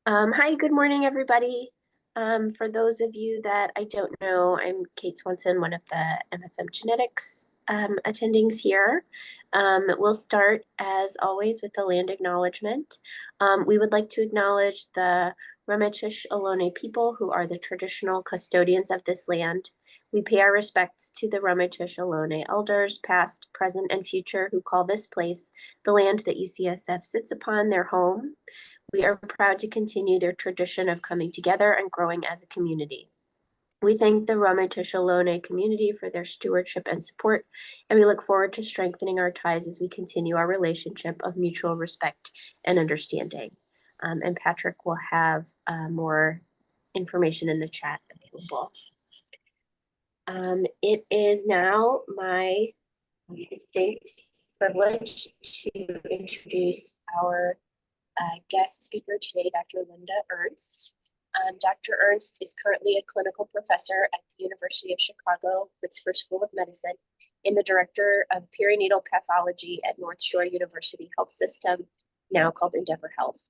Hi, good morning, everybody. For those of you that I don't know, I'm Kate Swanson, one of the MFM genetics attendings here. We'll start, as always, with the land acknowledgement. We would like to acknowledge the Ramaytush Ohlone people who are the traditional custodians of this land. We pay our respects to the Ramaytush Ohlone elders, past, present, and future, who call this place the land that UCSF sits upon, their home. We are proud to continue their tradition of coming together and growing as a community. We thank the Ramaytush Ohlone community for their stewardship and support, and we look forward to strengthening our ties as we continue our relationship of mutual respect and understanding. And Patrick will have more information in the chat available. It is now my distinct privilege to introduce our guest speaker today, Dr. Linda Ernst. Dr. Ernst is currently a clinical professor at the University of Chicago Pritzker School of Medicine and the director of perinatal pathology at North Shore University Health System, now called Endeavor Health.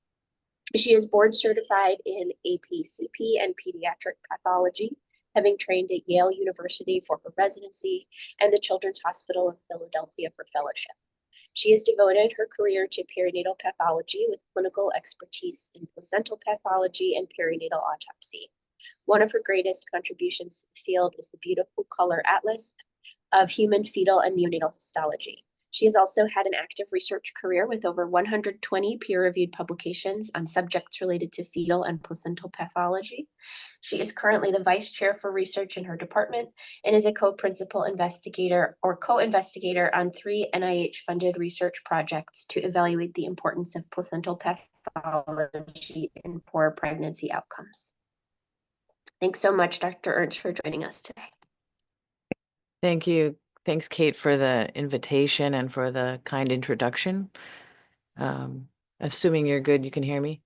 She is board certified in APCP and pediatric pathology, having trained at Yale University for her residency and the Children's Hospital of Philadelphia for fellowship. She has devoted her career to perinatal pathology with clinical expertise in placental pathology and perinatal autopsy. One of her greatest contributions to the field is the beautiful color atlas of human fetal and neonatal histology. She has also had an active research career with over 120 peer-reviewed publications on subjects related to fetal and placental pathology. She is currently the vice chair for research in her department and is a co-principal investigator or co-investigator on 3 NIH-funded research projects to evaluate the importance of placental pathology in poor pregnancy outcomes. Thanks so much, Dr. Ernst, for joining us today. Thank you. Thanks, Kate, for the invitation and for the kind introduction. Assuming you're good, you can hear me?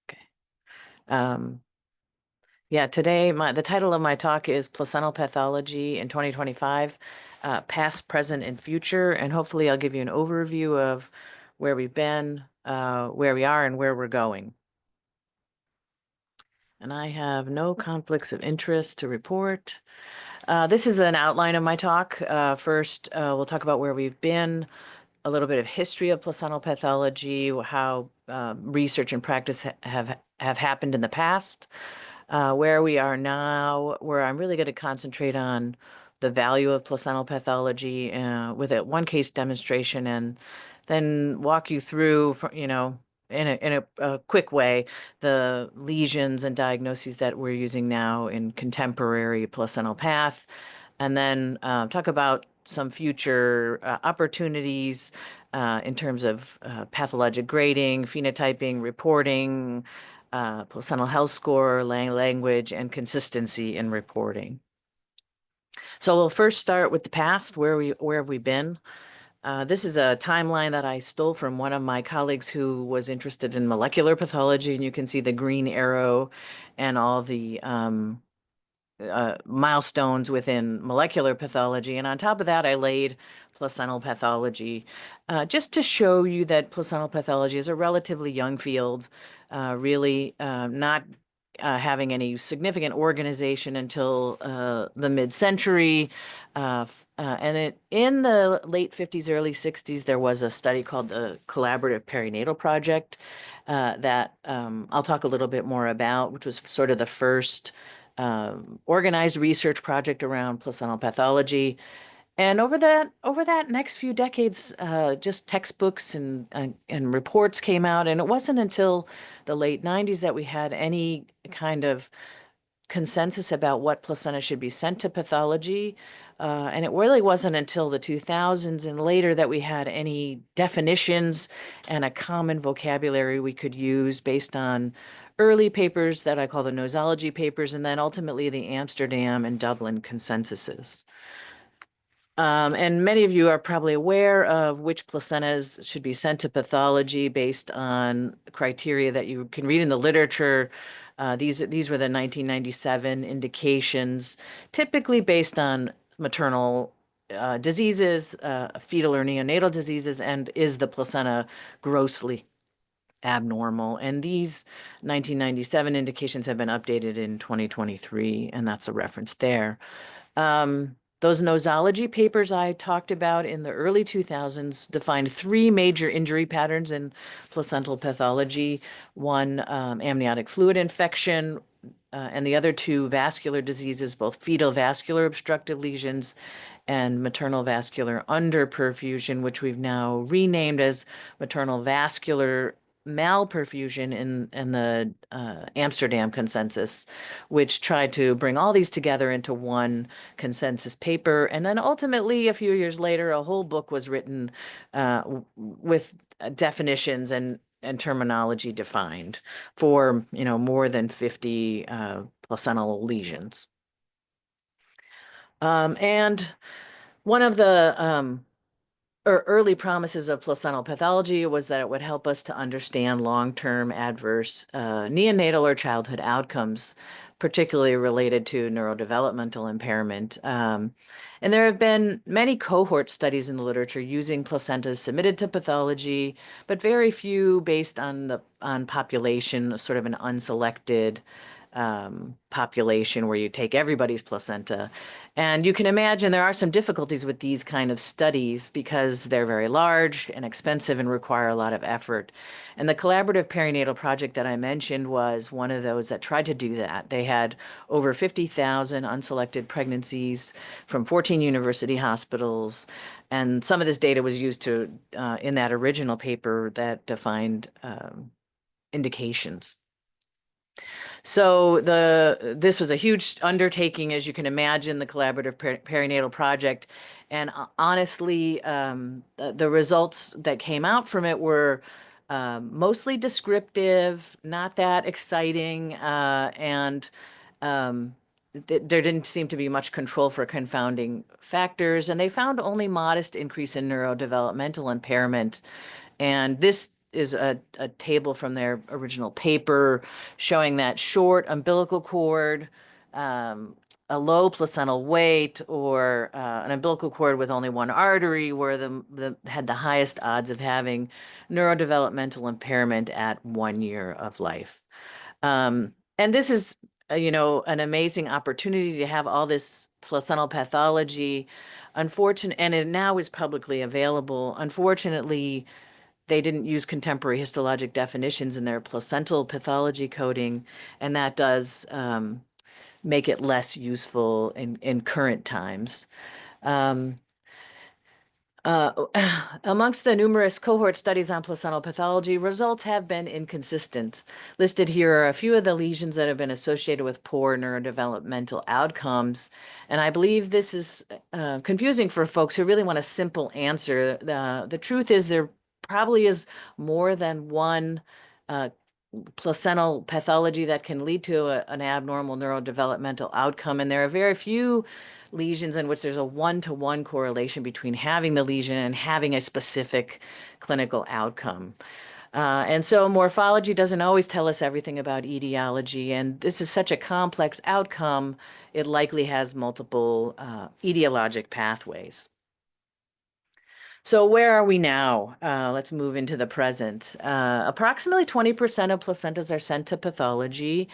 Okay. Yeah, today the title of my talk is Placental Pathology in 2025, Past, Present, and Future, and hopefully I'll give you an overview of where we've been, where we are, and where we're going. And I have no conflicts of interest to report. This is an outline of my talk. First, we'll talk about where we've been, a little bit of history of placental pathology, how research and practice have happened in the past, where we are now, where I'm really going to concentrate on the value of placental pathology with a one case demonstration, and then walk you through, in a quick way, the lesions and diagnoses that we're using now in contemporary placental path, and then talk about some future opportunities in terms of pathologic grading, phenotyping, reporting, placental health score, language, and consistency in reporting. So we'll first start with the past. Where have we been? This is a timeline that I stole from one of my colleagues who was interested in molecular pathology, and you can see the green arrow and all the milestones within molecular pathology. And on top of that, I laid placental pathology, just to show you that placental pathology is a relatively young field, really not having any significant organization until the mid-century. And in the late 50s, early 60s, there was a study called the Collaborative Perinatal Project that I'll talk a little bit more about, which was sort of the first organized research project around placental pathology. And over that next few decades, just textbooks and reports came out, and it wasn't until the late 90s that we had any kind of consensus about what placenta should be sent to pathology. And it really wasn't until the 2000s and later that we had any definitions and a common vocabulary we could use based on early papers that I call the nosology papers, and then ultimately the Amsterdam and Dublin consensuses. And many of you are probably aware of which placentas should be sent to pathology based on criteria that you can read in the literature. These were the 1997 indications, typically based on maternal diseases, fetal or neonatal diseases, and is the placenta grossly abnormal. And these 1997 indications have been updated in 2023, and that's a reference there. Those nosology papers I talked about in the early 2000s defined three major injury patterns in placental pathology. One, amniotic fluid infection, and the other two, vascular diseases, both fetal vascular obstructive lesions and maternal vascular underperfusion, which we've now renamed as maternal vascular malperfusion in the Amsterdam consensus, which tried to bring all these together into one consensus paper. And then ultimately, a few years later, a whole book was written with definitions and terminology defined for, more than 50 placental lesions. And one of the early promises of placental pathology was that it would help us to understand long-term adverse neonatal or childhood outcomes, particularly related to neurodevelopmental impairment. And there have been many cohort studies in the literature using placentas submitted to pathology, but very few based on population, sort of an unselected population where you take everybody's placenta. And you can imagine there are some difficulties with these kind of studies because they're very large and expensive and require a lot of effort. And the collaborative perinatal project that I mentioned was one of those that tried to do that. They had over 50,000 unselected pregnancies from 14 university hospitals. And some of this data was used in that original paper that defined indications. So this was a huge undertaking, as you can imagine, the collaborative perinatal project. And honestly, the results that came out from it were mostly descriptive, not that exciting, and there didn't seem to be much control for confounding factors. And they found only modest increase in neurodevelopmental impairment. And this is a table from their original paper showing that short umbilical cord, a low placental weight, or an umbilical cord with only one artery were had the highest odds of having neurodevelopmental impairment at 1 year of life. And this is, an amazing opportunity to have all this placental pathology. And it now is publicly available. Unfortunately, they didn't use contemporary histologic definitions in their placental pathology coding, and that does make it less useful in current times. Amongst the numerous cohort studies on placental pathology, results have been inconsistent. Listed here are a few of the lesions that have been associated with poor neurodevelopmental outcomes. And I believe this is confusing for folks who really want a simple answer. The truth is there probably is more than one placental pathology that can lead to an abnormal neurodevelopmental outcome. And there are very few lesions in which there's a one-to-one correlation between having the lesion and having a specific clinical outcome. And so morphology doesn't always tell us everything about etiology, and this is such a complex outcome, it likely has multiple etiologic pathways. So where are we now? Let's move into the present. Approximately 20% of placentas are sent to pathology,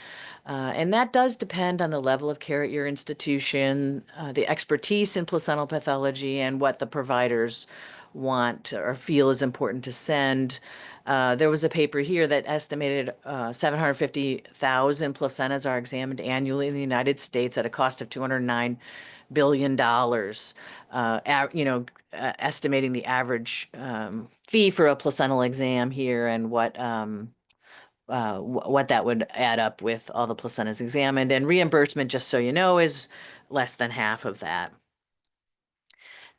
and that does depend on the level of care at your institution, the expertise in placental pathology, and what the providers want or feel is important to send. There was a paper here that estimated 750,000 placentas are examined annually in the United States at a cost of $209 billion. Estimating the average fee for a placental exam here and what that would add up with all the placentas examined. And reimbursement, just so you know, is less than half of that.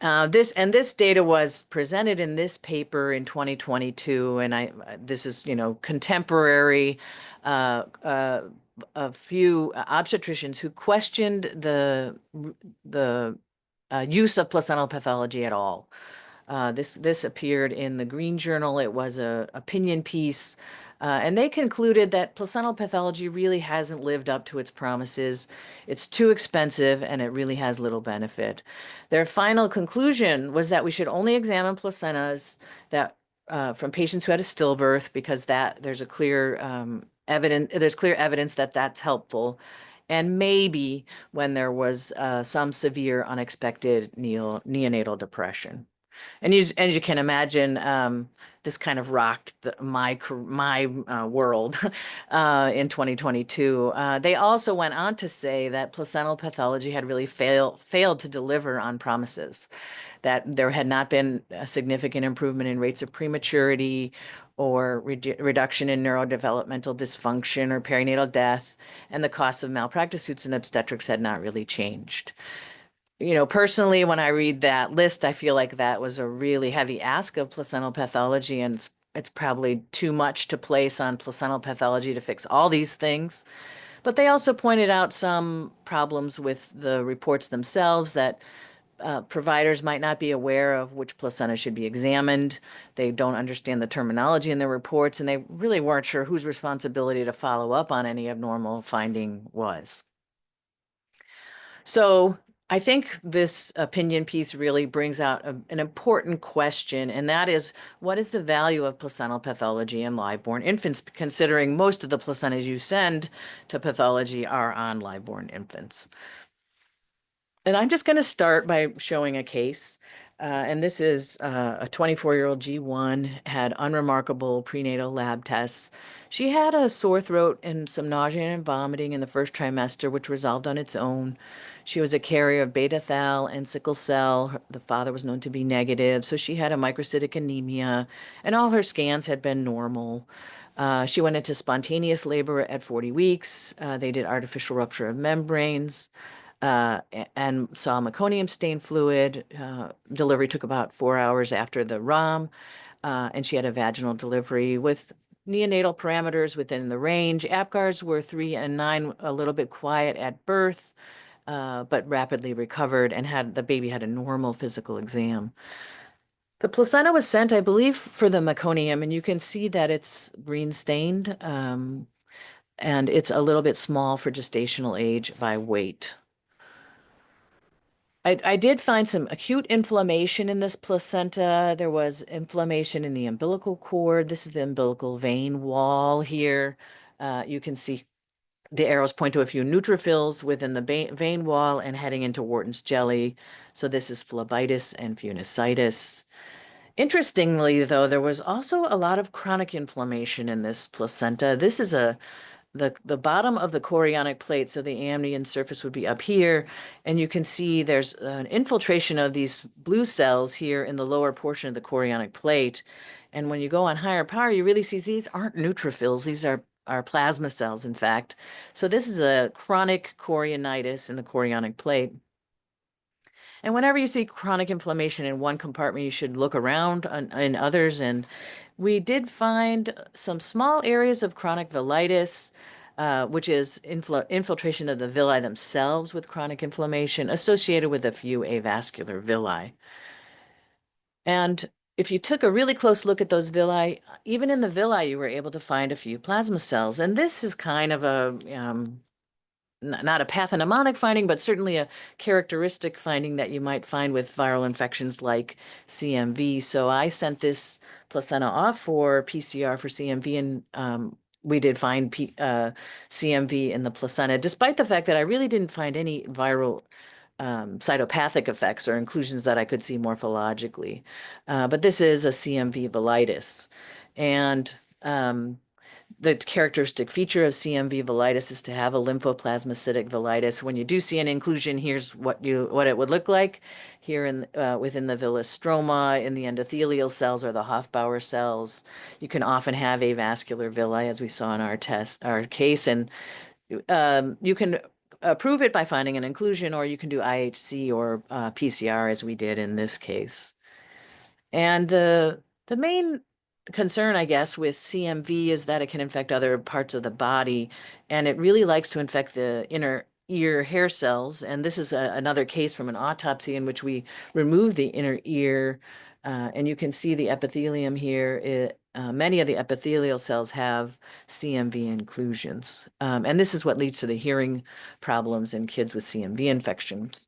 This data was presented in this paper in 2022, and this is contemporary. A few obstetricians who questioned the use of placental pathology at all. This appeared in the Green Journal. It was an opinion piece, and they concluded that placental pathology really hasn't lived up to its promises. It's too expensive, and it really has little benefit. Their final conclusion was that we should only examine placentas that from patients who had a stillbirth, because there's a clear there's clear evidence that that's helpful, and maybe when there was some severe unexpected neonatal depression. And as you can imagine, this kind of rocked my world in 2022. They also went on to say that placental pathology had really failed to deliver on promises, that there had not been a significant improvement in rates of prematurity or reduction in neurodevelopmental dysfunction or perinatal death, and the costs of malpractice suits in obstetrics had not really changed. Personally, when I read that list, I feel like that was a really heavy ask of placental pathology, and it's probably too much to place on placental pathology to fix all these things. But they also pointed out some problems with the reports themselves, that providers might not be aware of which placenta should be examined. They don't understand the terminology in their reports, and they really weren't sure whose responsibility to follow up on any abnormal finding was. So I think this opinion piece really brings out an important question, and that is, what is the value of placental pathology in live-born infants, considering most of the placentas you send to pathology are on live-born infants? And I'm just going to start by showing a case. And this is a 24-year-old G1, had unremarkable prenatal lab tests. She had a sore throat and some nausea and vomiting in the first trimester, which resolved on its own. She was a carrier of beta thal and sickle cell. The father was known to be negative, so she had a microcytic anemia, and all her scans had been normal. She went into spontaneous labor at 40 weeks. They did artificial rupture of membranes and saw meconium stain fluid. Delivery took about 4 hours after the ROM, and she had a vaginal delivery with neonatal parameters within the range. APGARs were 3 and 9, a little bit quiet at birth, but rapidly recovered, and the baby had a normal physical exam. The placenta was sent, I believe, for the meconium, and you can see that it's green stained, and it's a little bit small for gestational age by weight. I did find some acute inflammation in this placenta. There was inflammation in the umbilical cord. This is the umbilical vein wall here. You can see the arrows point to a few neutrophils within the vein wall and heading into Wharton's jelly. So this is phlebitis and phenycitis. Interestingly, though, there was also a lot of chronic inflammation in this placenta. This is the bottom of the chorionic plate, so the amnion surface would be up here, and you can see there's an infiltration of these blue cells here in the lower portion of the chorionic plate. And when you go on higher power, you really see these aren't neutrophils, these are plasma cells, in fact. So this is a chronic chorionitis in the chorionic plate. And whenever you see chronic inflammation in one compartment, you should look around in others. And we did find some small areas of chronic velitis, which is infiltration of the villi themselves with chronic inflammation, associated with a few avascular villi. And if you took a really close look at those villi, even in the villi, you were able to find a few plasma cells. And this is kind of a not a pathognomonic finding, but certainly a characteristic finding that you might find with viral infections like CMV. So I sent this placenta off for PCR for CMV, and we did find CMV in the placenta, despite the fact that I really didn't find any viral cytopathic effects or inclusions that I could see morphologically. But this is a CMV velitis. And the characteristic feature of CMV velitis is to have a lymphoplasmacytic velitis. When you do see an inclusion, here's what it would look like. Here within the villus stroma, in the endothelial cells or the Hofbauer cells, you can often have avascular villi, as we saw in our case, and you can prove it by finding an inclusion, or you can do IHC or PCR, as we did in this case. And the main concern, I guess, with CMV is that it can infect other parts of the body, and it really likes to infect the inner ear hair cells. And this is another case from an autopsy in which we removed the inner ear, and you can see the epithelium here. Many of the epithelial cells have CMV inclusions, and this is what leads to the hearing problems in kids with CMV infections.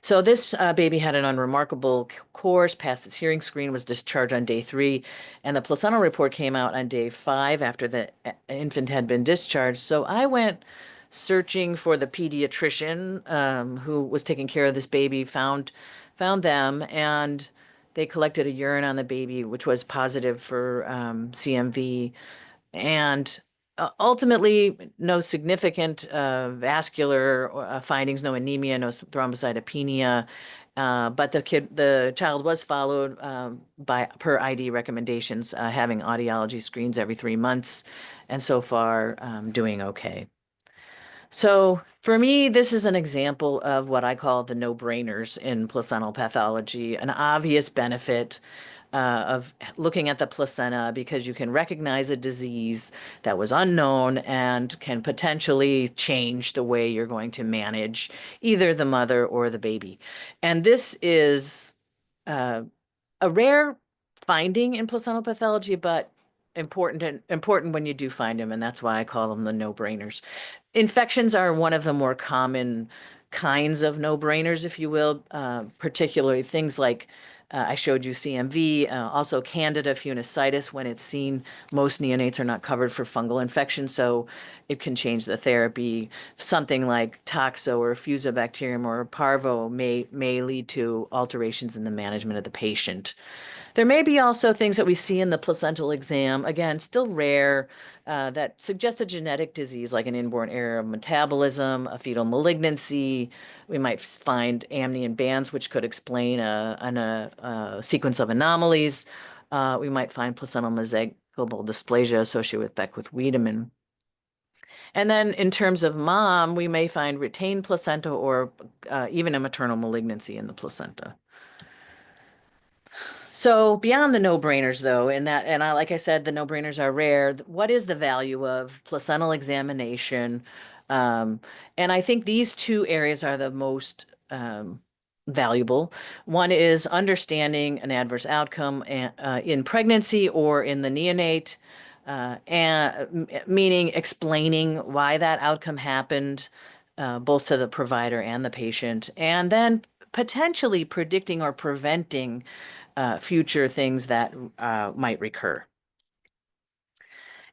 So this baby had an unremarkable course, passed its hearing screen, was discharged on day 3, and the placental report came out on day 5 after the infant had been discharged. So I went searching for the pediatrician who was taking care of this baby, found them, and they collected a urine on the baby, which was positive for CMV, and ultimately no significant vascular findings, no anemia, no thrombocytopenia. But the child was followed by per ID recommendations, having audiology screens every 3 months, and so far doing okay. So for me, this is an example of what I call the no-brainers in placental pathology, an obvious benefit of looking at the placenta because you can recognize a disease that was unknown and can potentially change the way you're going to manage either the mother or the baby. And this is uh, a rare finding in placental pathology, but important when you do find them, and that's why I call them the no-brainers. Infections are one of the more common kinds of no-brainers, if you will, particularly things like I showed you CMV, also Candida funicitis. When it's seen, most neonates are not covered for fungal infection, so it can change the therapy. Something like toxo or fusobacterium or parvo may lead to alterations in the management of the patient. There may be also things that we see in the placental exam, again, still rare, that suggest a genetic disease like an inborn error of metabolism, a fetal malignancy. We might find amnion bands, which could explain a sequence of anomalies. We might find placental mesenchymal dysplasia associated with Beckwith-Wiedemann. And then in terms of mom, we may find retained placenta or even a maternal malignancy in the placenta. So beyond the no-brainers, though, like I said, the no-brainers are rare. What is the value of placental examination? And I think these two areas are the most valuable. One is understanding an adverse outcome in pregnancy or in the neonate, and meaning explaining why that outcome happened, both to the provider and the patient, and then potentially predicting or preventing future things that might recur.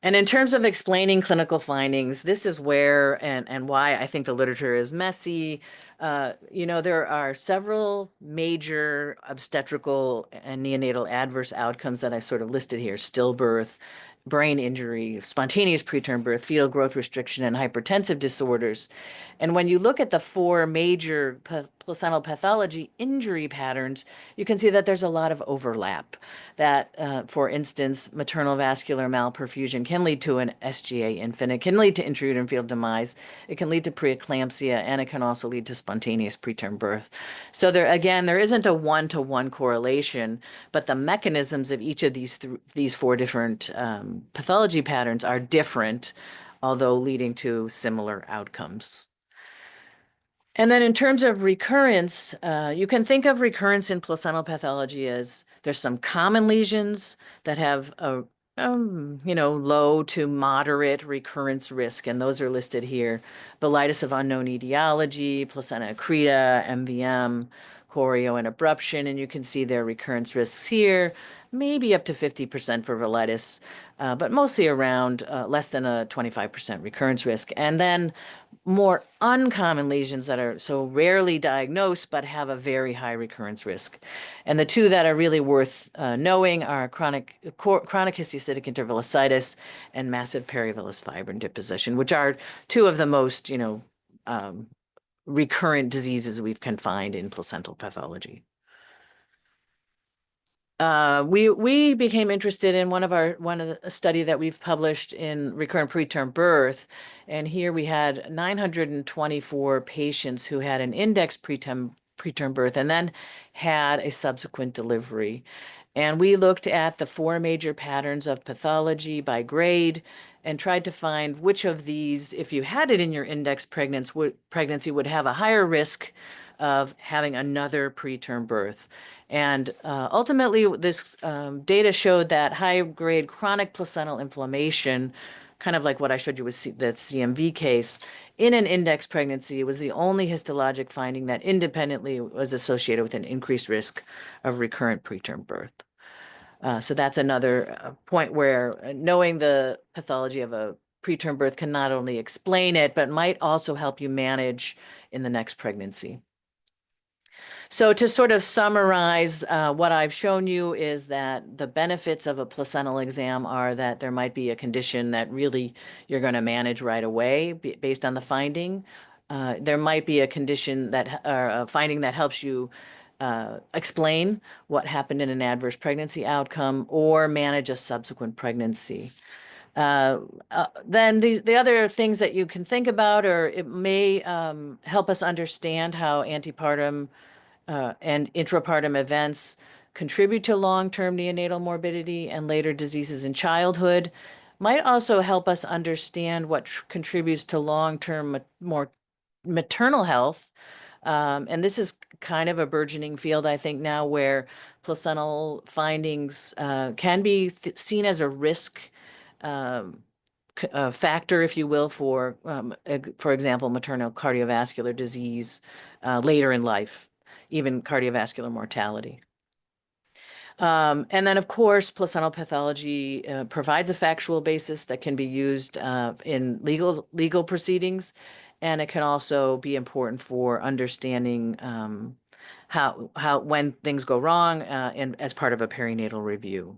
And in terms of explaining clinical findings, this is where and why I think the literature is messy. There are several major obstetrical and neonatal adverse outcomes that I sort of listed here: stillbirth, brain injury, spontaneous preterm birth, fetal growth restriction, and hypertensive disorders. And when you look at the 4 major placental pathology injury patterns, you can see that there's a lot of overlap. That, for instance, maternal vascular malperfusion can lead to an SGA infant. It can lead to intrauterine fetal demise. It can lead to preeclampsia, and it can also lead to spontaneous preterm birth. So there isn't a one-to-one correlation, but the mechanisms of each of these 4 different pathology patterns are different, although leading to similar outcomes. And then in terms of recurrence, you can think of recurrence in placental pathology as there's some common lesions that have a low to moderate recurrence risk, and those are listed here. Velitis of unknown etiology, placenta accreta, MVM, choreo and abruption, and you can see their recurrence risks here, maybe up to 50% for velitis, but mostly around less than a 25% recurrence risk. And then more uncommon lesions that are so rarely diagnosed but have a very high recurrence risk. And the 2 that are really worth knowing are chronic histiocytic intervillositis and massive perivillous fibrin deposition, which are 2 of the most, recurrent diseases we can find in placental pathology. We became interested in one of a study that we've published in recurrent preterm birth, and here we had 924 patients who had an index preterm birth and then had a subsequent delivery. And we looked at the 4 major patterns of pathology by grade and tried to find which of these, if you had it in your index pregnancy, would have a higher risk of having another preterm birth. And ultimately, this data showed that high-grade chronic placental inflammation kind of like what I showed you with the CMV case. In an index pregnancy, it was the only histologic finding that independently was associated with an increased risk of recurrent preterm birth. So that's another point where knowing the pathology of a preterm birth can not only explain it, but might also help you manage in the next pregnancy. So to sort of summarize, what I've shown you is that the benefits of a placental exam are that there might be a condition that really you're going to manage right away based on the finding. There might be a condition that, or a finding that helps you explain what happened in an adverse pregnancy outcome or manage a subsequent pregnancy. Then the other things that you can think about, or it may help us understand how antepartum and intrapartum events contribute to long-term neonatal morbidity and later diseases in childhood, might also help us understand what contributes to long-term more maternal health. And this is kind of a burgeoning field, I think, now where placental findings can be seen as a risk factor, if you will, for example, maternal cardiovascular disease later in life, even cardiovascular mortality. And then, of course, placental pathology provides a factual basis that can be used in legal proceedings, and it can also be important for understanding how when things go wrong and as part of a perinatal review.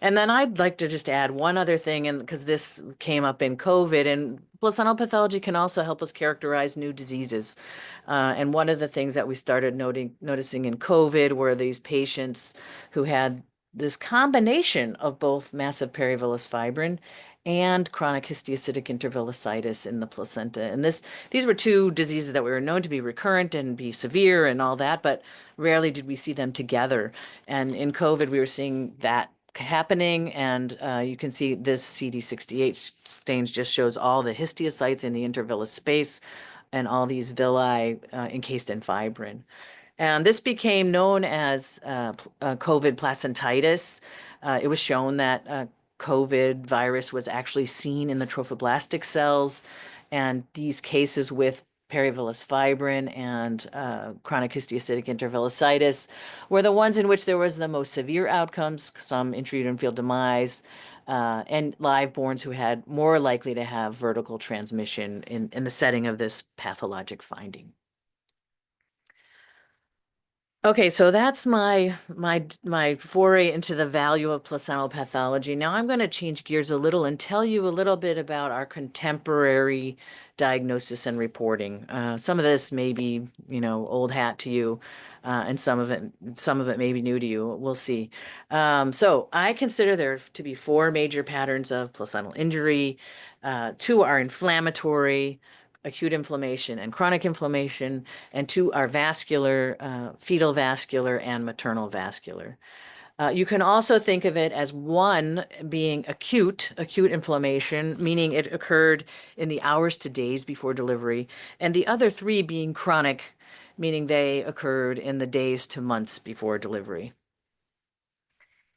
And then I'd like to just add one other thing, and because this came up in COVID, and placental pathology can also help us characterize new diseases. And one of the things that we started noticing in COVID were these patients who had this combination of both massive perivillous fibrin and chronic histiocytic intervillositis in the placenta. And these were two diseases that were known to be recurrent and be severe and all that, but rarely did we see them together. And in COVID, we were seeing that happening, and you can see this CD68 stains just shows all the histiocytes in the intervillous space and all these villi encased in fibrin. And this became known as COVID placentitis. It was shown that COVID virus was actually seen in the trophoblastic cells, and these cases with perivillous fibrin and chronic histiocytic intervillositis were the ones in which there was the most severe outcomes, some intrauterine field demise, and liveborns who had more likely to have vertical transmission in the setting of this pathologic finding. Okay, so that's my foray into the value of placental pathology. Now I'm going to change gears a little and tell you a little bit about our contemporary diagnosis and reporting. Some of this may be, old hat to you, and some of it may be new to you. We'll see. So I consider there to be four major patterns of placental injury. Two are inflammatory, acute inflammation and chronic inflammation, and two are vascular, fetal vascular and maternal vascular. You can also think of it as one being acute inflammation, meaning it occurred in the hours to days before delivery, and the other three being chronic, meaning they occurred in the days to months before delivery.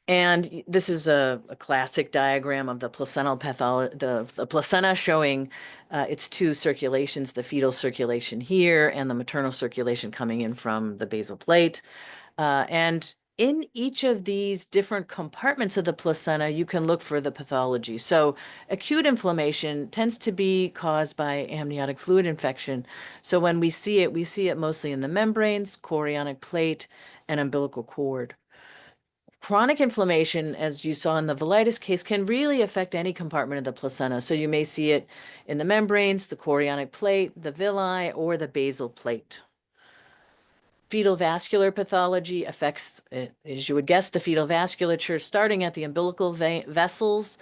And this is a classic diagram of the placental pathology, the placenta showing its two circulations, the fetal circulation here and the maternal circulation coming in from the basal plate. And in each of these different compartments of the placenta, you can look for the pathology. So acute inflammation tends to be caused by amniotic fluid infection. So when we see it mostly in the membranes, chorionic plate, and umbilical cord. Chronic inflammation, as you saw in the velitis case, can really affect any compartment of the placenta. So you may see it in the membranes, the chorionic plate, the villi, or the basal plate. Fetal vascular pathology affects, as you would guess, the fetal vasculature, starting at the umbilical vessels,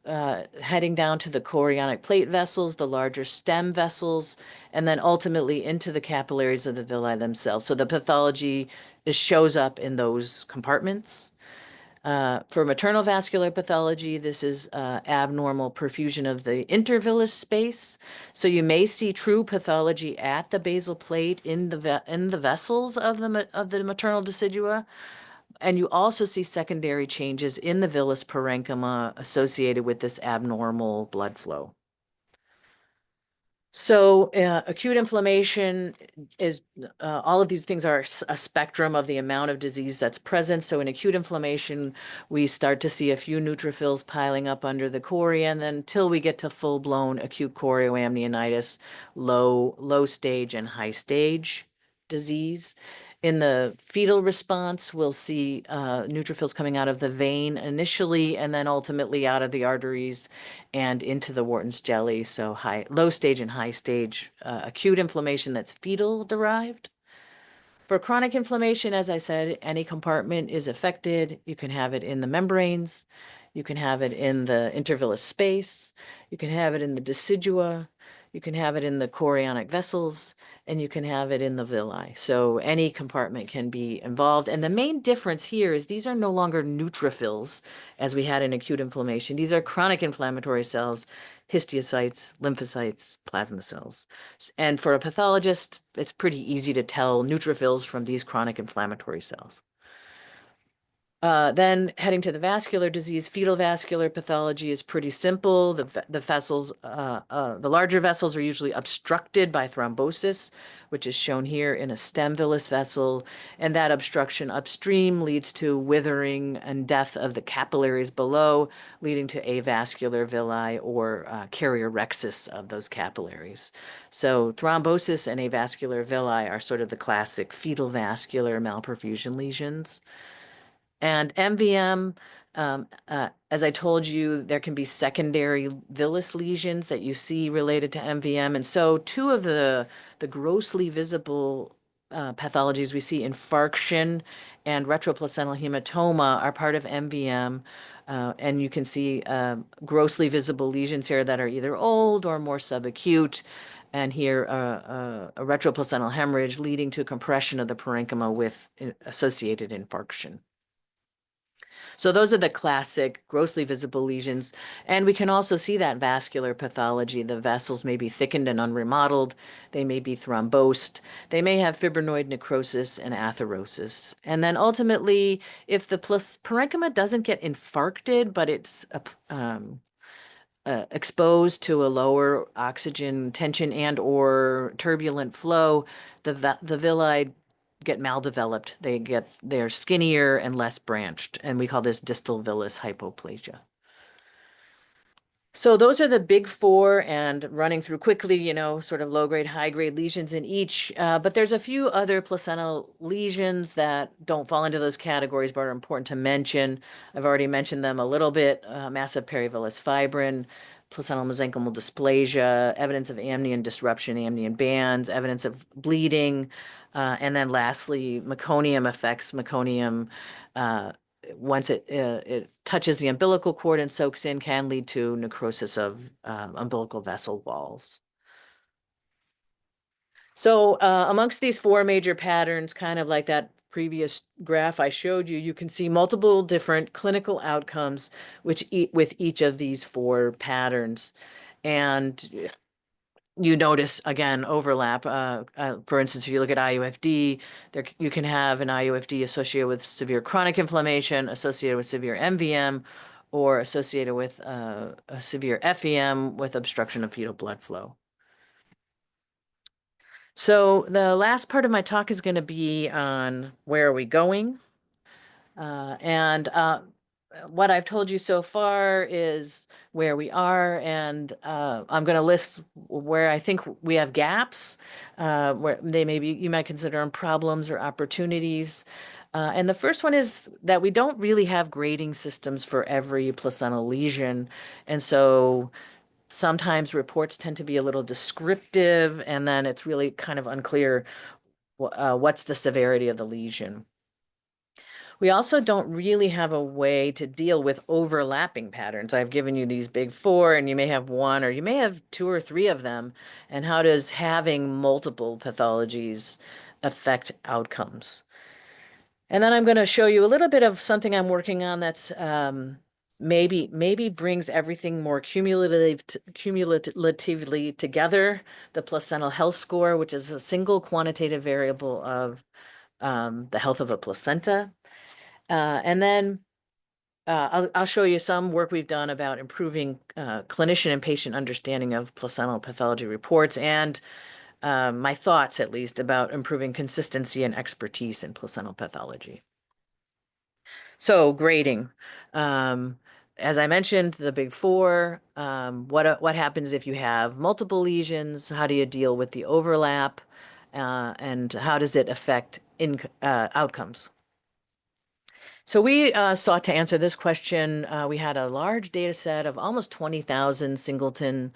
heading down to the chorionic plate vessels, the larger stem vessels, and then ultimately into the capillaries of the villi themselves. So the pathology shows up in those compartments. For maternal vascular pathology, this is abnormal perfusion of the intervillous space. So you may see true pathology at the basal plate in the vessels of the maternal decidua. and you also see secondary changes in the villus parenchyma associated with this abnormal blood flow. So acute inflammation is, all of these things are a spectrum of the amount of disease that's present. So in acute inflammation, we start to see a few neutrophils piling up under the chorea, and then until we get to full-blown acute chorioamnionitis, low stage and high stage disease. In the fetal response, we'll see neutrophils coming out of the vein initially, and then ultimately out of the arteries and into the Wharton's jelly. So low stage and high stage acute inflammation that's fetal derived. For chronic inflammation, as I said, any compartment is affected. You can have it in the membranes. You can have it in the intervillous space. You can have it in the decidua. You can have it in the chorionic vessels, and you can have it in the villi. So any compartment can be involved. And the main difference here is these are no longer neutrophils, as we had in acute inflammation. These are chronic inflammatory cells, histiocytes, lymphocytes, plasma cells. And for a pathologist, it's pretty easy to tell neutrophils from these chronic inflammatory cells. Then heading to the vascular disease, fetal vascular pathology is pretty simple. The vessels, the larger vessels are usually obstructed by thrombosis, which is shown here in a stem villus vessel. And that obstruction upstream leads to withering and death of the capillaries below, leading to avascular villi or karyorrhexis of those capillaries. So thrombosis and avascular villi are sort of the classic fetal vascular malperfusion lesions. And MVM, as I told you, there can be secondary villus lesions that you see related to MVM. And so two of the grossly visible pathologies we see, infarction and retroplacental hematoma, are part of MVM. And you can see grossly visible lesions here that are either old or more subacute. And here, a retroplacental hemorrhage leading to compression of the parenchyma with associated infarction. So those are the classic grossly visible lesions. And we can also see that vascular pathology. The vessels may be thickened and unremodeled. They may be thrombosed. They may have fibrinoid necrosis and atherosis. And then ultimately, if the parenchyma doesn't get infarcted, but it's exposed to a lower oxygen tension and or turbulent flow, the villi get maldeveloped. They're skinnier and less branched, and we call this distal villus hypoplasia. So those are the big four, and running through quickly, sort of low-grade, high-grade lesions in each. But there's a few other placental lesions that don't fall into those categories, but are important to mention. I've already mentioned them a little bit. Massive perivillous fibrin, placental mesenchymal dysplasia, evidence of amnion disruption, amnion bands, evidence of bleeding, and then lastly, meconium effects. Meconium, once it touches the umbilical cord and soaks in, can lead to necrosis of umbilical vessel walls. So amongst these four major patterns, kind of like that previous graph I showed you, you can see multiple different clinical outcomes with each of these four patterns. And you notice, again, overlap. For instance, if you look at IUFD, you can have an IUFD associated with severe chronic inflammation, associated with severe MVM, or associated with a severe FEM with obstruction of fetal blood flow. So the last part of my talk is going to be on where are we going. And what I've told you so far is where we are, and I'm going to list where I think we have gaps, where you might consider them problems or opportunities. And the first one is that we don't really have grading systems for every placental lesion. And so sometimes reports tend to be a little descriptive, and then it's really kind of unclear what's the severity of the lesion. We also don't really have a way to deal with overlapping patterns. I've given you these big four, and you may have one, or you may have two or three of them. And how does having multiple pathologies affect outcomes? And then I'm going to show you a little bit of something I'm working on that's maybe brings everything more cumulatively together. The placental health score, which is a single quantitative variable of the health of a placenta. And then I'll show you some work we've done about improving clinician and patient understanding of placental pathology reports and my thoughts, at least, about improving consistency and expertise in placental pathology. So grading. Um, as I mentioned, the big four, what happens if you have multiple lesions? How do you deal with the overlap? And how does it affect outcomes? So we sought to answer this question. We had a large data set of almost 20,000 singleton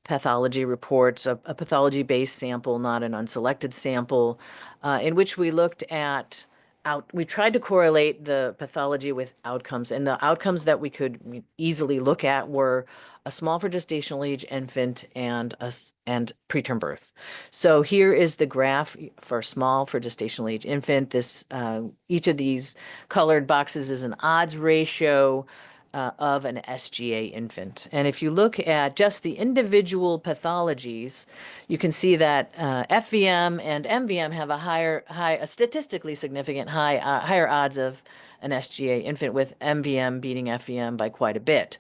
pathology reports, a pathology-based sample, not an unselected sample, in which we looked at we tried to correlate the pathology with outcomes, and the outcomes that we could easily look at were a small for gestational age infant and preterm birth. So here is the graph for small for gestational age infant. This each of these colored boxes is an odds ratio of an SGA infant. And if you look at just the individual pathologies, you can see that FVM and MVM have a statistically significant higher odds of an SGA infant, with MVM beating FVM by quite a bit.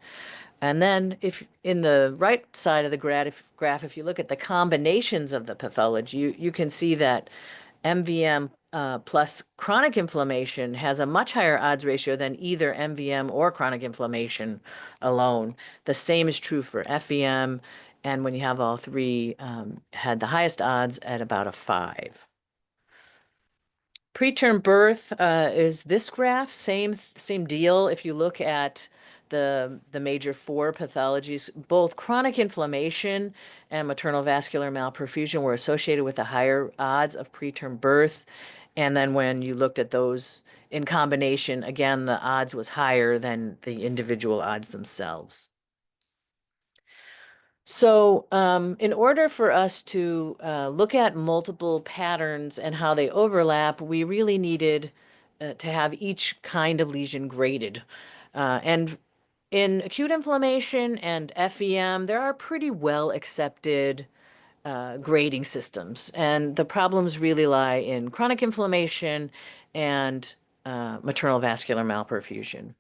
And then if in the right side of the graph, if you look at the combinations of the pathology, you can see that MVM plus chronic inflammation has a much higher odds ratio than either MVM or chronic inflammation alone. The same is true for FVM, and when you have all three, had the highest odds at about a 5. Preterm birth is this graph, same deal. If you look at the major four pathologies, both chronic inflammation and maternal vascular malperfusion were associated with the higher odds of preterm birth. And then when you looked at those in combination, again, the odds was higher than the individual odds themselves. So, in order for us to look at multiple patterns and how they overlap, we really needed to have each kind of lesion graded. And in acute inflammation and FEM, there are pretty well accepted grading systems. And the problems really lie in chronic inflammation and maternal vascular malperfusion.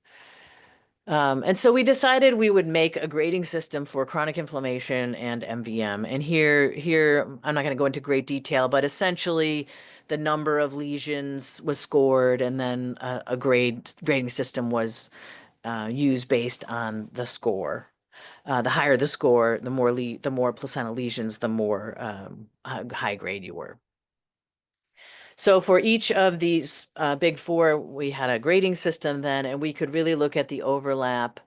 And so we decided we would make a grading system for chronic inflammation and MVM. And here I'm not going to go into great detail, but essentially the number of lesions was scored, and then a grading system was used based on the score. The higher the score, the more placental lesions, the more high grade you were. So for each of these big four, we had a grading system then, and we could really look at the overlap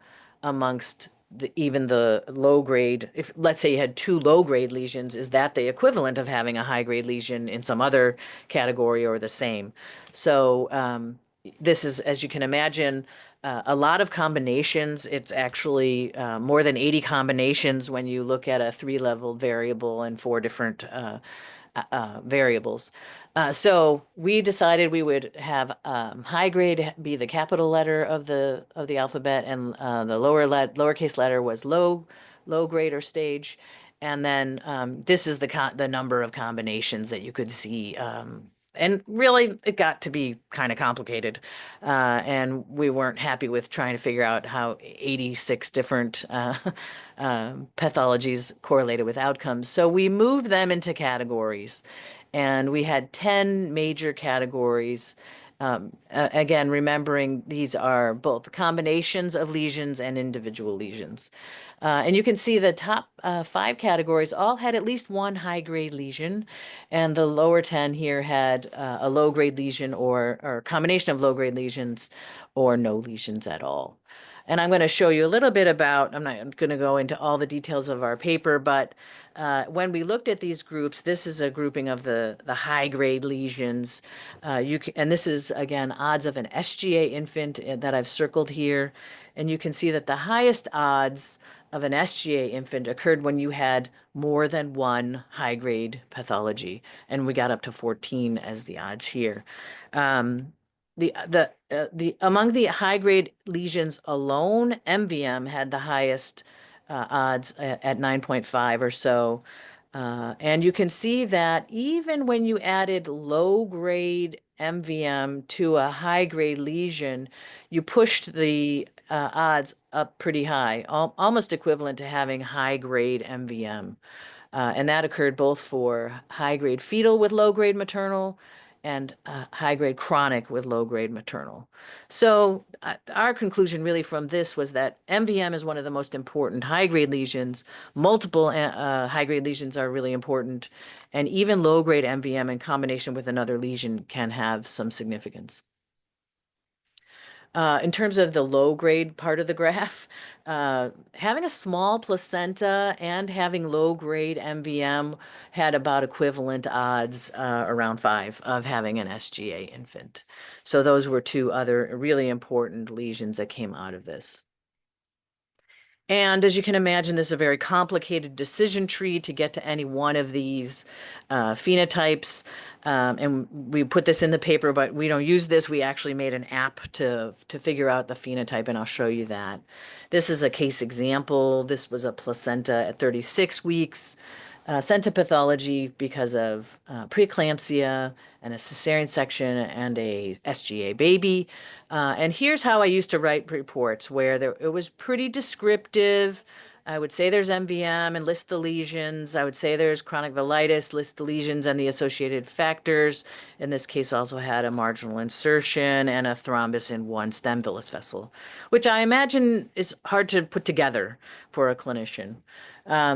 amongst even the low grade. If let's say you had 2 low grade lesions, is that the equivalent of having a high grade lesion in some other category or the same? So this is, as you can imagine, a lot of combinations. It's actually more than 80 combinations when you look at a 3-level variable and 4 different variables. So we decided we would have high grade be the capital letter of the alphabet, and the lowercase letter was low grade or stage. And then this is the number of combinations that you could see. And really, it got to be kind of complicated. And we weren't happy with trying to figure out how 86 different pathologies correlated with outcomes. So we moved them into categories. And we had 10 major categories. Again, remembering these are both combinations of lesions and individual lesions. And you can see the top 5 categories all had at least one high-grade lesion, and the lower 10 here had a low-grade lesion or a combination of low-grade lesions or no lesions at all. And I'm going to show you a little bit about, I'm not going to go into all the details of our paper, but when we looked at these groups, this is a grouping of the high-grade lesions. And this is, again, odds of an SGA infant that I've circled here. And you can see that the highest odds of an SGA infant occurred when you had more than one high-grade pathology. And we got up to 14 as the odds here. Among the high-grade lesions alone, MVM had the highest odds at 9.5 or so. And you can see that even when you added low-grade MVM to a high-grade lesion, you pushed the odds up pretty high, almost equivalent to having high-grade MVM. And that occurred both for high-grade fetal with low-grade maternal and high-grade chronic with low-grade maternal. So our conclusion really from this was that MVM is one of the most important high-grade lesions. Multiple high-grade lesions are really important, and even low-grade MVM in combination with another lesion can have some significance. In terms of the low grade part of the graph, having a small placenta and having low grade MVM had about equivalent odds, around 5, of having an SGA infant. So those were two other really important lesions that came out of this. And as you can imagine, this is a very complicated decision tree to get to any one of these phenotypes. And we put this in the paper, but we don't use this. We actually made an app to figure out the phenotype, and I'll show you that. This is a case example. This was a placenta at 36 weeks. Sent to pathology because of preeclampsia and a cesarean section and a SGA baby. And here's how I used to write reports, where it was pretty descriptive. I would say there's MVM and list the lesions. I would say there's chronic velitis, list the lesions and the associated factors. In this case, also had a marginal insertion and a thrombus in one stem villus vessel, which I imagine is hard to put together for a clinician.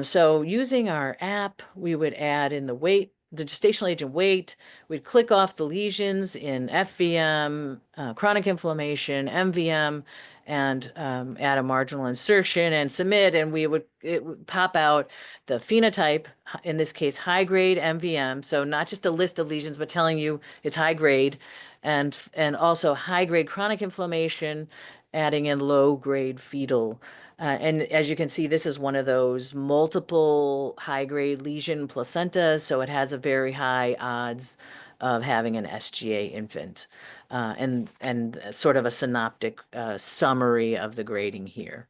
So using our app, we would add in the weight, the gestational age and weight. We'd click off the lesions in FVM, chronic inflammation, MVM, and add a marginal insertion and submit, and it would pop out the phenotype, in this case, high grade MVM. So not just a list of lesions, but telling you it's high grade, and also high grade chronic inflammation, adding in low grade fetal. And as you can see, this is one of those multiple high-grade lesion placentas, so it has a very high odds of having an SGA infant, and sort of a synoptic summary of the grading here.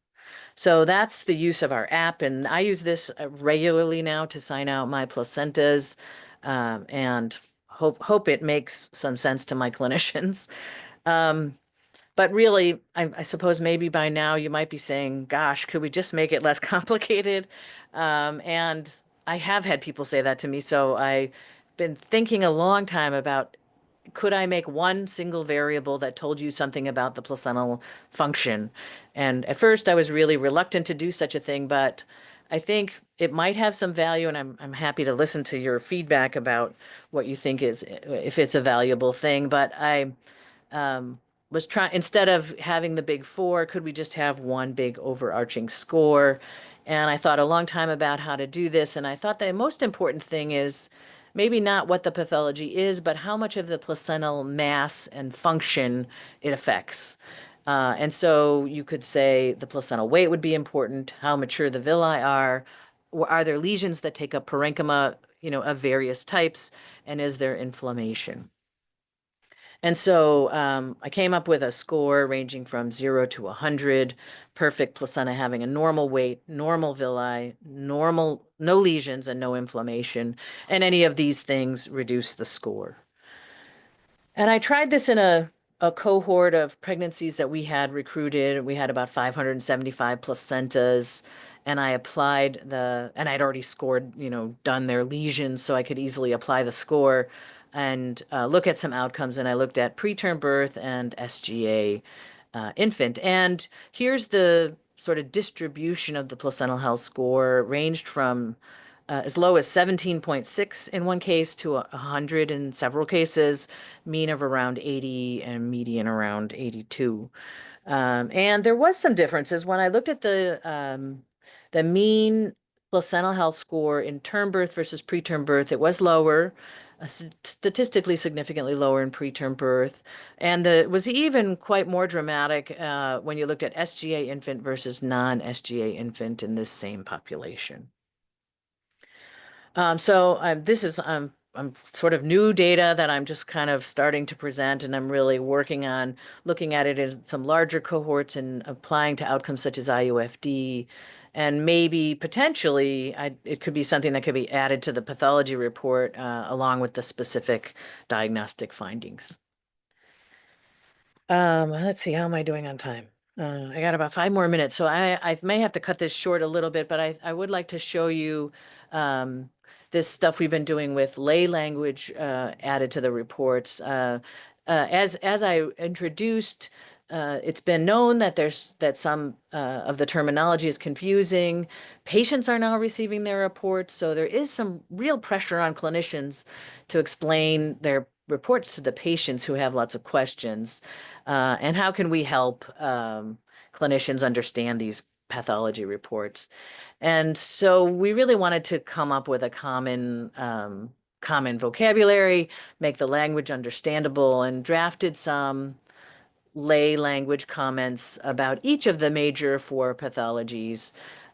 So that's the use of our app, and I use this regularly now to sign out my placentas, and hope it makes some sense to my clinicians. But really, I suppose maybe by now you might be saying, gosh, could we just make it less complicated? And I have had people say that to me. So I've been thinking a long time about, could I make one single variable that told you something about the placental function? And at first I was really reluctant to do such a thing, but I think it might have some value, and I'm happy to listen to your feedback about what you think is, if it's a valuable thing. But I was trying, instead of having the big four, could we just have one big overarching score? And I thought a long time about how to do this, and I thought the most important thing is maybe not what the pathology is, but how much of the placental mass and function it affects. And so you could say the placental weight would be important, how mature the villi are there lesions that take up parenchyma, of various types, and is there inflammation? And so I came up with a score ranging from 0 to 100, perfect placenta having a normal weight, normal villi, normal, no lesions and no inflammation. And any of these things reduce the score. And I tried this in a cohort of pregnancies that we had recruited. We had about 575 placentas. And I applied and I'd already scored, done their lesions, so I could easily apply the score and look at some outcomes. And I looked at preterm birth and SGA infant. And here's the sort of distribution of the placental health score, ranged from as low as 17.6 in one case to 100 in several cases, mean of around 80 and median around 82. And there was some differences when I looked at the mean placental health score in term birth versus preterm birth. It was lower, statistically significantly lower in preterm birth, and it was even quite more dramatic when you looked at SGA infant versus non-SGA infant in this same population. So this is I'm sort of new data that I'm just kind of starting to present, and I'm really working on looking at it in some larger cohorts and applying to outcomes such as IUFD and maybe potentially it could be something that could be added to the pathology report along with the specific diagnostic findings. Let's see, how am I doing on time? I got about 5 more minutes, so I may have to cut this short a little bit, but I would like to show you um, this stuff we've been doing with lay language added to the reports. As I introduced, it's been known that that some of the terminology is confusing. Patients are now receiving their reports, so there is some real pressure on clinicians to explain their reports to the patients who have lots of questions. And how can we help clinicians understand these pathology reports? And so we really wanted to come up with a common vocabulary, make the language understandable, and drafted some lay language comments about each of the major four pathologies.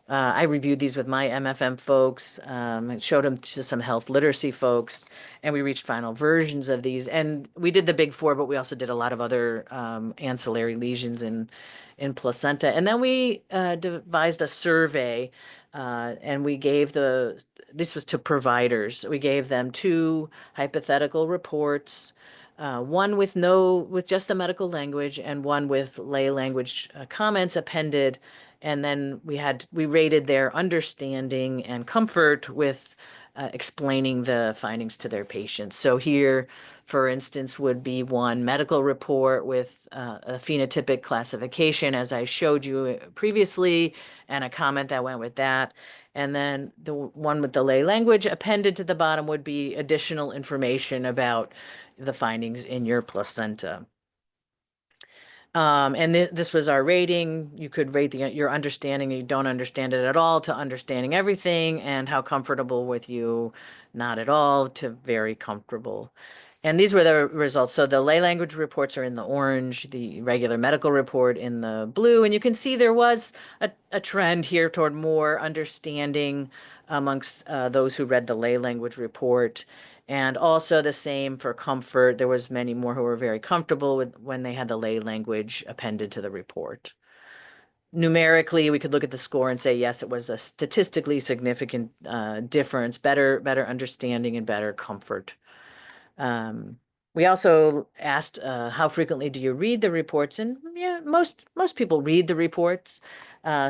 I reviewed these with my MFM folks, and showed them to some health literacy folks, and we reached final versions of these. And we did the big four, but we also did a lot of other ancillary lesions in placenta. And then we devised a survey, and we gave this was to providers. We gave them two hypothetical reports, one with just the medical language and one with lay language comments appended. And then we rated their understanding and comfort with explaining the findings to their patients. So here, for instance, would be one medical report with a phenotypic classification, as I showed you previously, and a comment that went with that. And then the one with the lay language appended to the bottom would be additional information about the findings in your placenta. And this was our rating. You could rate your understanding, you don't understand it at all, to understanding everything, and how comfortable with you, not at all, to very comfortable. And these were the results. So the lay language reports are in the orange, the regular medical report in the blue. And you can see there was a trend here toward more understanding amongst those who read the lay language report. And also the same for comfort. There was many more who were very comfortable with when they had the lay language appended to the report. Numerically, we could look at the score and say, yes, it was a statistically significant difference, better understanding and better comfort. We also asked how frequently do you read the reports? And yeah, most people read the reports.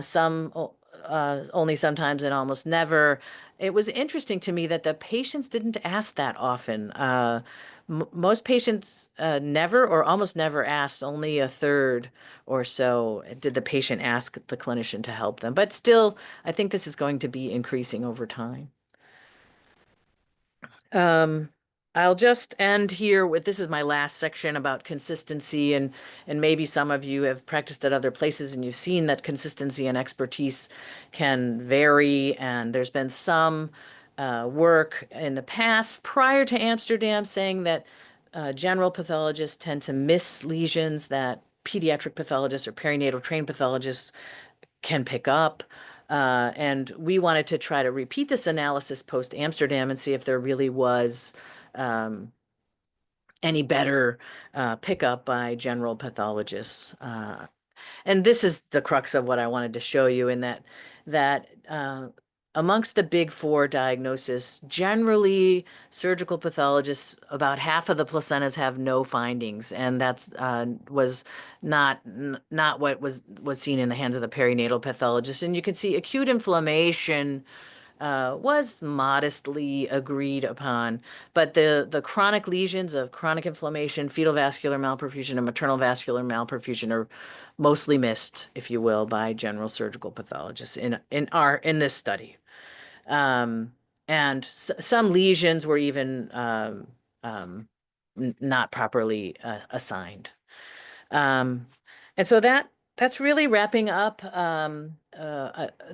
Some only sometimes and almost never. It was interesting to me that the patients didn't ask that often. Most patients never or almost never asked. Only a third or so did the patient ask the clinician to help them. But still, I think this is going to be increasing over time. I'll just end here with, this is my last section about consistency, and maybe some of you have practiced at other places and you've seen that consistency and expertise can vary. And there's been some work in the past prior to Amsterdam saying that general pathologists tend to miss lesions that pediatric pathologists or perinatal trained pathologists can pick up. And we wanted to try to repeat this analysis post Amsterdam and see if there really was any better pickup by general pathologists. And this is the crux of what I wanted to show you, in that amongst the big four diagnoses, generally surgical pathologists, about half of the placentas have no findings, and that was not what was seen in the hands of the perinatal pathologist. And you can see acute inflammation was modestly agreed upon, but the chronic lesions of chronic inflammation, fetal vascular malperfusion, and maternal vascular malperfusion are mostly missed, if you will, by general surgical pathologists in this study. And some lesions were even not properly assigned. And so that's really wrapping up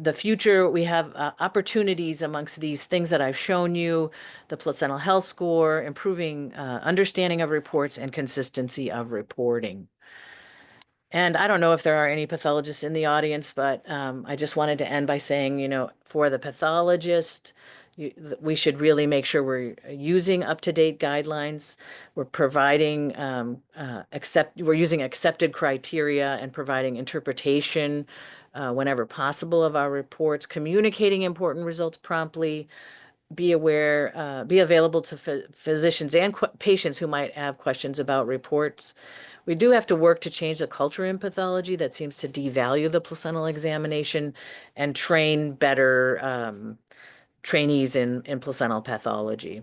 the future. We have opportunities amongst these things that I've shown you: the placental health score, improving understanding of reports, and consistency of reporting. And I don't know if there are any pathologists in the audience, but I just wanted to end by saying, for the pathologist, we should really make sure we're using up-to-date guidelines. We're providing we're using accepted criteria and providing interpretation whenever possible of our reports, communicating important results promptly, be aware, be available to physicians and patients who might have questions about reports. We do have to work to change the culture in pathology that seems to devalue the placental examination and train better trainees in placental pathology.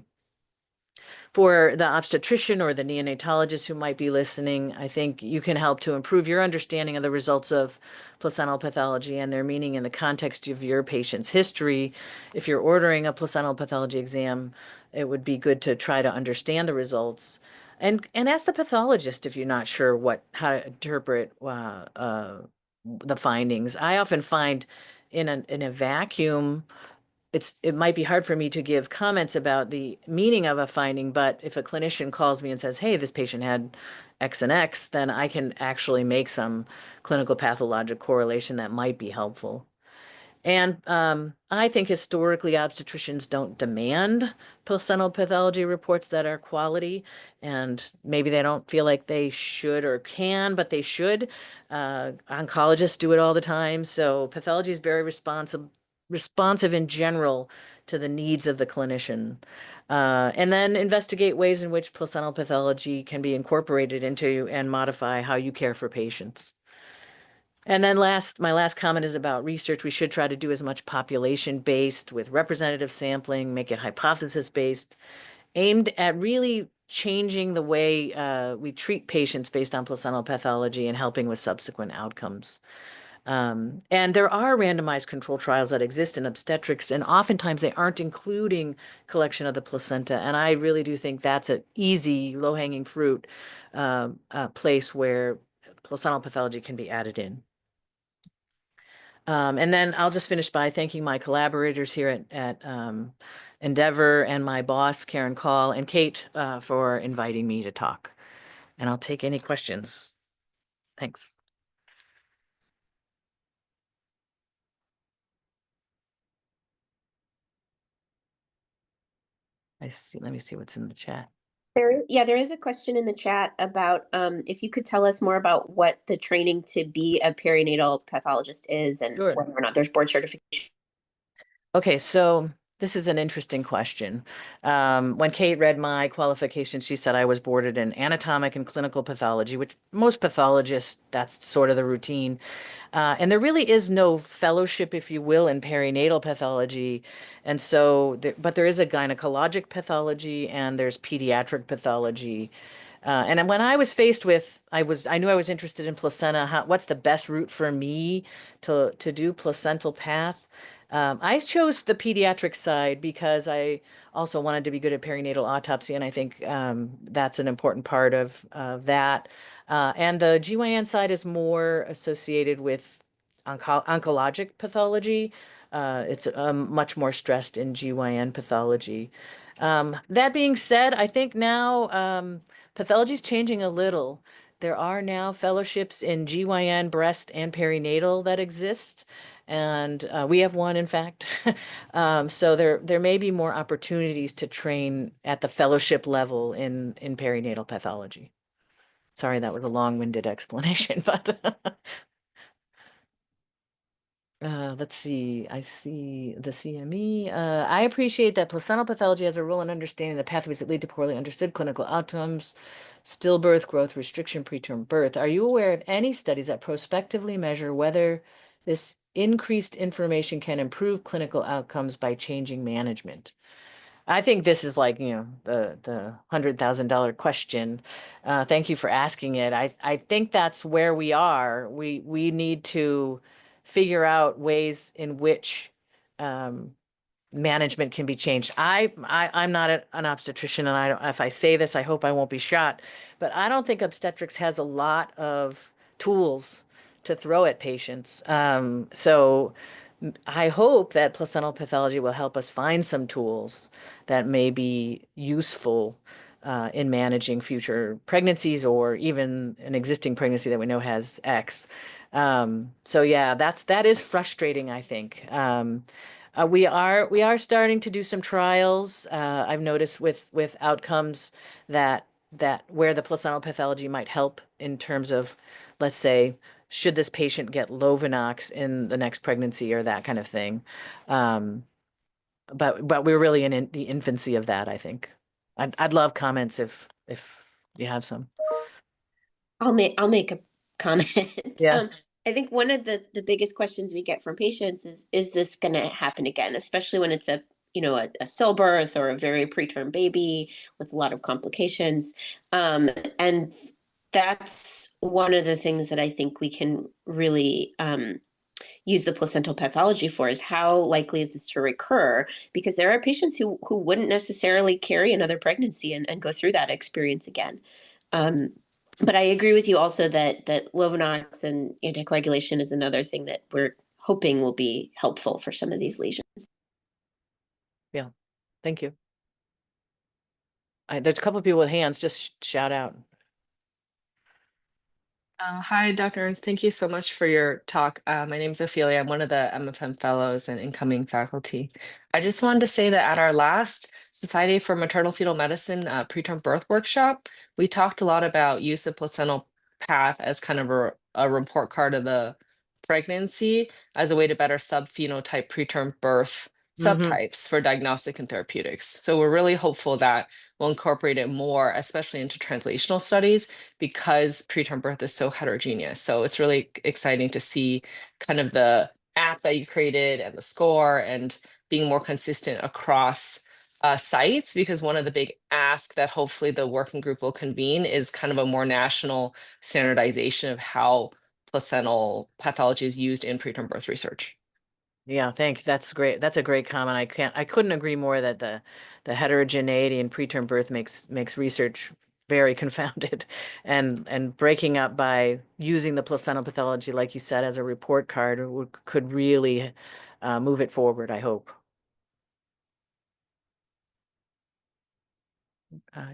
For the obstetrician or the neonatologist who might be listening, I think you can help to improve your understanding of the results of placental pathology and their meaning in the context of your patient's history. If you're ordering a placental pathology exam, it would be good to try to understand the results and ask the pathologist if you're not sure how to interpret the findings. I often find in a vacuum, it might be hard for me to give comments about the meaning of a finding, but if a clinician calls me and says, hey, this patient had X and X, then I can actually make some clinical pathologic correlation that might be helpful. And I think historically obstetricians don't demand placental pathology reports that are quality, and maybe they don't feel like they should or can, but they should. Oncologists do it all the time, so pathology is very responsive in general to the needs of the clinician. And then investigate ways in which placental pathology can be incorporated into and modify how you care for patients. And then my last comment is about research. We should try to do as much population-based with representative sampling, make it hypothesis-based, aimed at really changing the way we treat patients based on placental pathology and helping with subsequent outcomes. And there are randomized control trials that exist in obstetrics, and oftentimes they aren't including collection of the placenta. And I really do think that's an easy, low-hanging fruit place where placental pathology can be added in. And then I'll just finish by thanking my collaborators here at Endeavor and my boss, Karen Call, and Kate for inviting me to talk. And I'll take any questions. Thanks. Let me see what's in the chat. There is a question in the chat about if you could tell us more about what the training to be a perinatal pathologist is and Sure. whether or not there's board certification. Okay, so this is an interesting question. When Kate read my qualifications, she said I was boarded in anatomic and clinical pathology, which most pathologists, that's sort of the routine. And there really is no fellowship, if you will, in perinatal pathology. And so, but there is a gynecologic pathology and there's pediatric pathology. And when I was faced with, I knew I was interested in placenta. What's the best route for me to do placental path? I chose the pediatric side because I also wanted to be good at perinatal autopsy, and I think that's an important part of that. And the GYN side is more associated with oncologic pathology. It's much more stressed in GYN pathology. That being said, I think now pathology is changing a little. There are now fellowships in GYN, breast, and perinatal that exist, and we have one, in fact. So there may be more opportunities to train at the fellowship level in perinatal pathology. Sorry, that was a long-winded explanation, but let's see. I see the CME. I appreciate that placental pathology has a role in understanding the pathways that lead to poorly understood clinical outcomes, stillbirth, growth restriction, preterm birth. Are you aware of any studies that prospectively measure whether this increased information can improve clinical outcomes by changing management? I think this is like, the $100,000 question. Thank you for asking it. I think that's where we are. We need to figure out ways in which management can be changed. I'm not an obstetrician, and if I say this, I hope I won't be shot, but I don't think obstetrics has a lot of tools to throw at patients. So I hope that placental pathology will help us find some tools that may be useful in managing future pregnancies or even an existing pregnancy that we know has X. So yeah, that is frustrating, I think. We are starting to do some trials. I've noticed with outcomes that where the placental pathology might help in terms of, let's say, should this patient get Lovenox in the next pregnancy or that kind of thing. But we're really in the infancy of that, I think. I'd love comments if you have some. I'll make a comment. Yeah. I think one of the biggest questions we get from patients is this going to happen again, especially when it's a stillbirth or a very preterm baby with a lot of complications. And that's one of the things that I think we can really use the placental pathology for, is how likely is this to recur? Because there are patients who wouldn't necessarily carry another pregnancy and go through that experience again. Um, but I agree with you also that Lovenox and anticoagulation is another thing that we're hoping will be helpful for some of these lesions. Yeah. Thank you. There's a couple of people with hands. Just shout out. Hi, Dr. Ernst. Thank you so much for your talk. My name is Ophelia. I'm one of the MFM fellows and incoming faculty. I just wanted to say that at our last Society for Maternal Fetal Medicine preterm birth workshop, we talked a lot about use of placental path as kind of a report card of the pregnancy as a way to better subphenotype preterm birth Hmm. subtypes for diagnostic and therapeutics. So we're really hopeful that we'll incorporate it more, especially into translational studies, because preterm birth is so heterogeneous. So it's really exciting to see kind of the app that you created and the score and being more consistent across sites, because one of the big asks that hopefully the working group will convene is kind of a more national standardization of how placental pathology is used in preterm birth research. Yeah, thanks. That's great. That's a great comment. I couldn't agree more that the heterogeneity in preterm birth makes research very confounded, and breaking up by using the placental pathology, like you said, as a report card could really move it forward, I hope.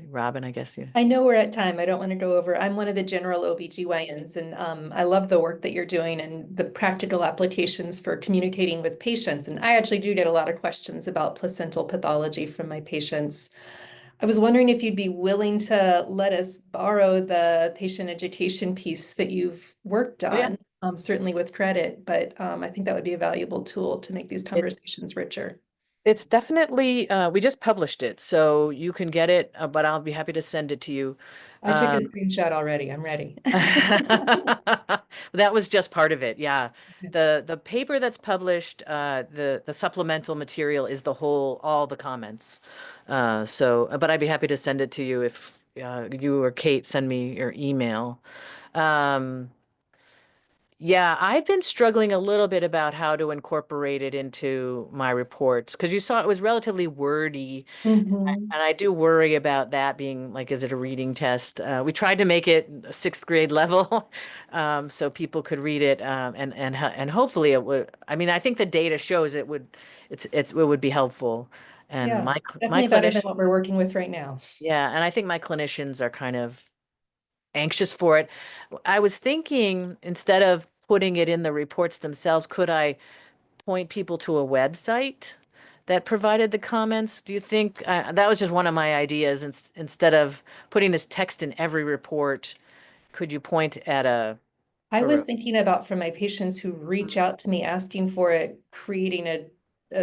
Robin, I guess you. I know we're at time. I don't want to go over. I'm one of the general OBGYNs, and I love the work that you're doing and the practical applications for communicating with patients. And I actually do get a lot of questions about placental pathology from my patients. I was wondering if you'd be willing to let us borrow the patient education piece that you've worked Oh, yeah. on, certainly with credit, but I think that would be a valuable tool to make these conversations richer. It's definitely, we just published it, so you can get it, but I'll be happy to send it to you. I took a screenshot already. I'm ready. That was just part of it, yeah. The paper that's published, the supplemental material is all the comments. But I'd be happy to send it to you if you or Kate send me your email. Um, yeah, I've been struggling a little bit about how to incorporate it into my reports because you saw it was relatively wordy. Mhm. And I do worry about that being like, is it a reading test? We tried to make it a sixth grade level, so people could read it, and hopefully it would. I mean, I think the data shows it would be helpful. And Yeah, my definitely better than clinician, what we're working with right now. yeah, and I think my clinicians are kind of anxious for it. I was thinking instead of putting it in the reports themselves, could I point people to a website that provided the comments? Do you think that was just one of my ideas? Instead of putting this text in every report, could you point at I a was thinking about for my patients who reach out to me asking for it, creating a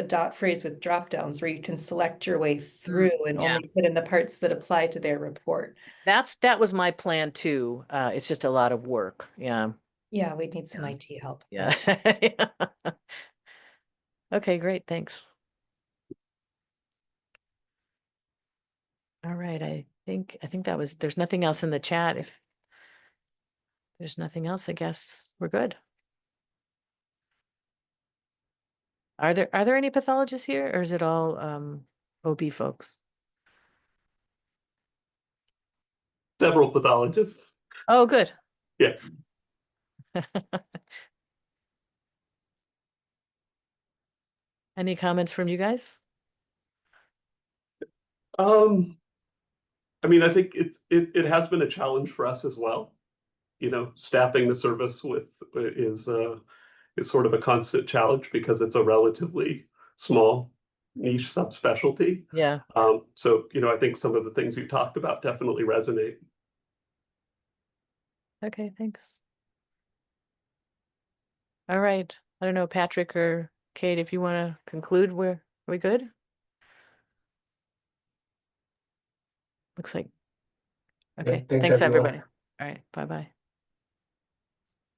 dot phrase with drop downs where you can select your way through and yeah, only put in the parts that apply to their report. that was my plan too. It's just a lot of work. Yeah. Yeah, we need some IT help. Yeah. Okay, great. Thanks. All right. I think there's nothing else in the chat. If there's nothing else, I guess we're good. Are there any pathologists here, or is it all OB folks? Several pathologists. Oh, good. Yeah. Any comments from you guys? I mean, I think it has been a challenge for us as well. Staffing the service is sort of a constant challenge because it's a relatively small niche subspecialty. Yeah. So, I think some of the things you talked about definitely resonate. Okay, thanks. All right. I don't know, Patrick or Kate, if you want to conclude, are we good? Looks like, Yeah, okay. thanks, Thanks, everyone. everybody. All right. Bye-bye.